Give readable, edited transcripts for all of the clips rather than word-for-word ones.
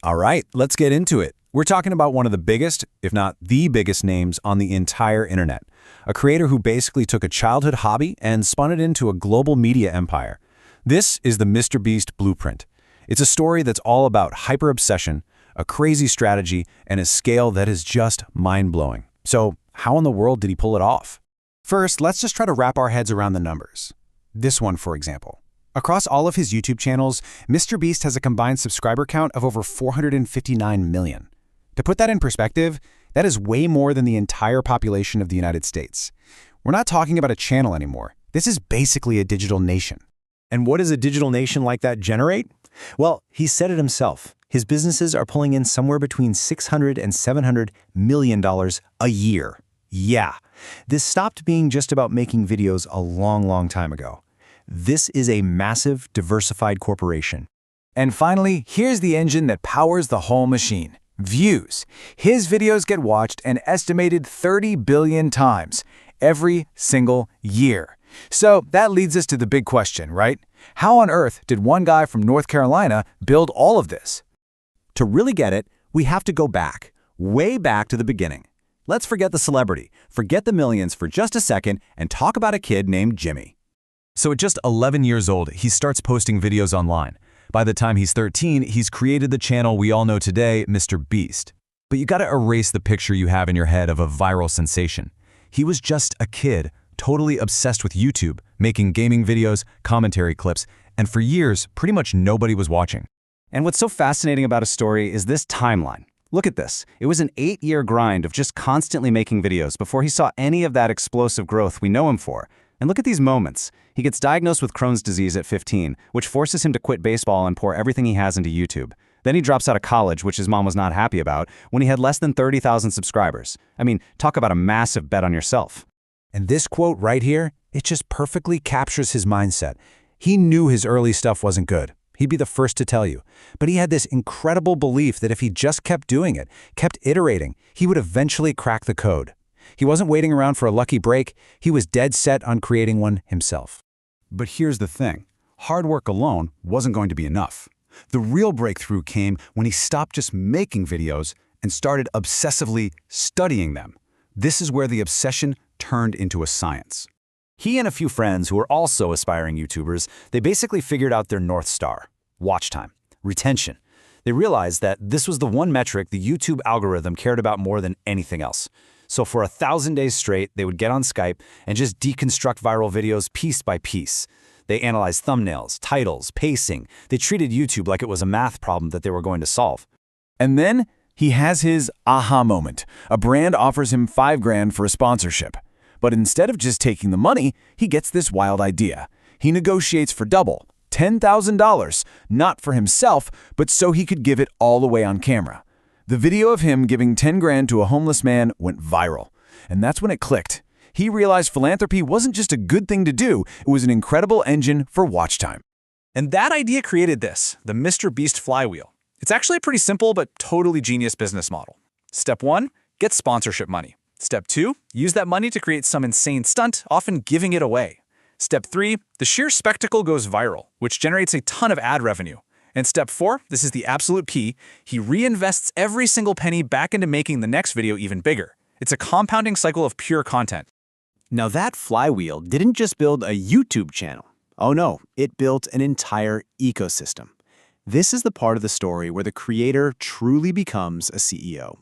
All right, let's get into it. We're talking about one of the biggest, if not the biggest names on the entire internet. A creator who basically took a childhood hobby and spun it into a global media empire. This is the MrBeast blueprint. It's a story that's all about hyper-obsession, a crazy strategy, and a scale that is just mind-blowing. So, how in the world did he pull it off? First, let's just try to wrap our heads around the numbers. This one, for example. Across all of his YouTube channels, MrBeast has a combined subscriber count of over 459 million. To put that in perspective, that is way more than the entire population of the United States. We're not talking about a channel anymore. This is basically a digital nation. And what does a digital nation like that generate? Well, he said it himself. His businesses are pulling in somewhere between $600 and $700 million a year. Yeah, this stopped being just about making videos a long time ago. This is a massive, diversified corporation. And finally, here's the engine that powers the whole machine. Views. His videos get watched an estimated 30 billion times every single year. So that leads us to the big question, right? How on earth did one guy from North Carolina build all of this? To really get it, we have to go back, way back to the beginning. Let's forget the celebrity, forget the millions for just a second, and talk about a kid named Jimmy. So at just 11 years old, he starts posting videos online. By the time he's 13, he's created the channel we all know today, MrBeast. But you gotta erase the picture you have in your head of a viral sensation. He was just a kid, totally obsessed with YouTube, making gaming videos, commentary clips, and for years, pretty much nobody was watching. And what's so fascinating about his story is this timeline. Look at this. It was an 8-year grind of just constantly making videos before he saw any of that explosive growth we know him for. And look at these moments. He gets diagnosed with Crohn's disease at 15, which forces him to quit baseball and pour everything he has into YouTube. Then he drops out of college, which his mom was not happy about, when he had less than 30,000 subscribers. I mean, talk about a massive bet on yourself. And this quote right here, it just perfectly captures his mindset. He knew his early stuff wasn't good. He'd be the first to tell you. But he had this incredible belief that if he just kept doing it, kept iterating, he would eventually crack the code. He wasn't waiting around for a lucky break. He was dead set on creating one himself. But here's the thing. Hard work alone wasn't going to be enough. The real breakthrough came when he stopped just making videos and started obsessively studying them. This is where the obsession turned into a science. He and a few friends who were also aspiring YouTubers, they basically figured out their North Star: watch time, retention. They realized that this was the one metric the YouTube algorithm cared about more than anything else. So for 1,000 days straight, they would get on Skype and just deconstruct viral videos piece by piece. They analyzed thumbnails, titles, pacing. They treated YouTube like it was a math problem that they were going to solve. And then he has his aha moment. A brand offers him $5,000 for a sponsorship. But instead of just taking the money, he gets this wild idea. He negotiates for double, $10,000, not for himself, but so he could give it all away on camera. The video of him giving $10,000 to a homeless man went viral. And that's when it clicked. He realized philanthropy wasn't just a good thing to do, it was an incredible engine for watch time. And that idea created this, the MrBeast flywheel. It's actually a pretty simple but totally genius business model. Step 1, get sponsorship money. Step 2, use that money to create some insane stunt, often giving it away. Step 3, the sheer spectacle goes viral, which generates a ton of ad revenue. And step 4, this is the absolute key, he reinvests every single penny back into making the next video even bigger. It's a compounding cycle of pure content. Now that flywheel didn't just build a YouTube channel. Oh no, it built an entire ecosystem. This is the part of the story where the creator truly becomes a CEO.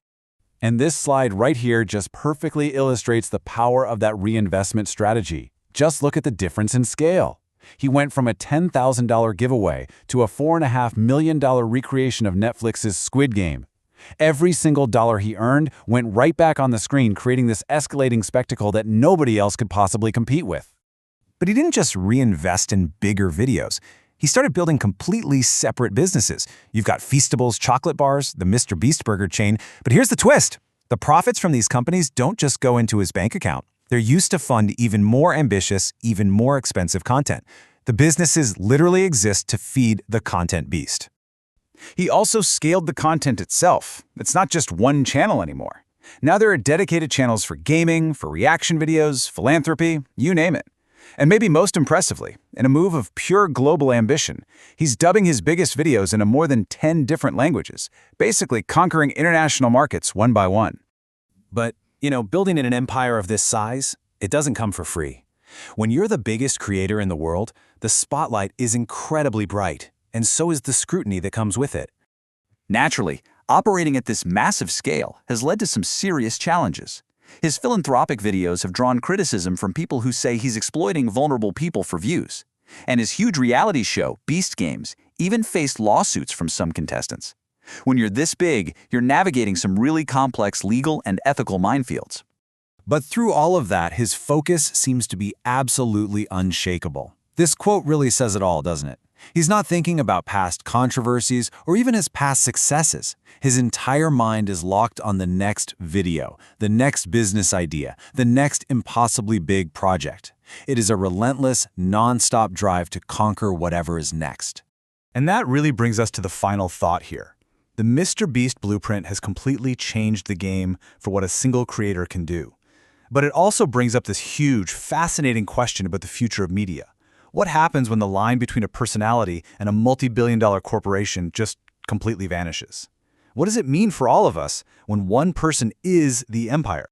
And this slide right here just perfectly illustrates the power of that reinvestment strategy. Just look at the difference in scale. He went from a $10,000 giveaway to a $4.5 million recreation of Netflix's Squid Game. Every single dollar he earned went right back on the screen, creating this escalating spectacle that nobody else could possibly compete with. But he didn't just reinvest in bigger videos. He started building completely separate businesses. You've got Feastables chocolate bars, the MrBeast Burger chain, but here's the twist. The profits from these companies don't just go into his bank account. They're used to fund even more ambitious, even more expensive content. The businesses literally exist to feed the content beast. He also scaled the content itself. It's not just one channel anymore. Now there are dedicated channels for gaming, for reaction videos, philanthropy, you name it. And maybe most impressively, in a move of pure global ambition, he's dubbing his biggest videos into more than 10 different languages, basically conquering international markets one by one. But, building an empire of this size, it doesn't come for free. When you're the biggest creator in the world, the spotlight is incredibly bright, and so is the scrutiny that comes with it. Naturally, operating at this massive scale has led to some serious challenges. His philanthropic videos have drawn criticism from people who say he's exploiting vulnerable people for views. And his huge reality show, Beast Games, even faced lawsuits from some contestants. When you're this big, you're navigating some really complex legal and ethical minefields. But through all of that, his focus seems to be absolutely unshakable. This quote really says it all, doesn't it? He's not thinking about past controversies or even his past successes. His entire mind is locked on the next video, the next business idea, the next impossibly big project. It is a relentless, non-stop drive to conquer whatever is next. And that really brings us to the final thought here. The MrBeast blueprint has completely changed the game for what a single creator can do. But it also brings up this huge, fascinating question about the future of media. What happens when the line between a personality and a multi-billion-dollar corporation just completely vanishes? What does it mean for all of us when one person is the empire?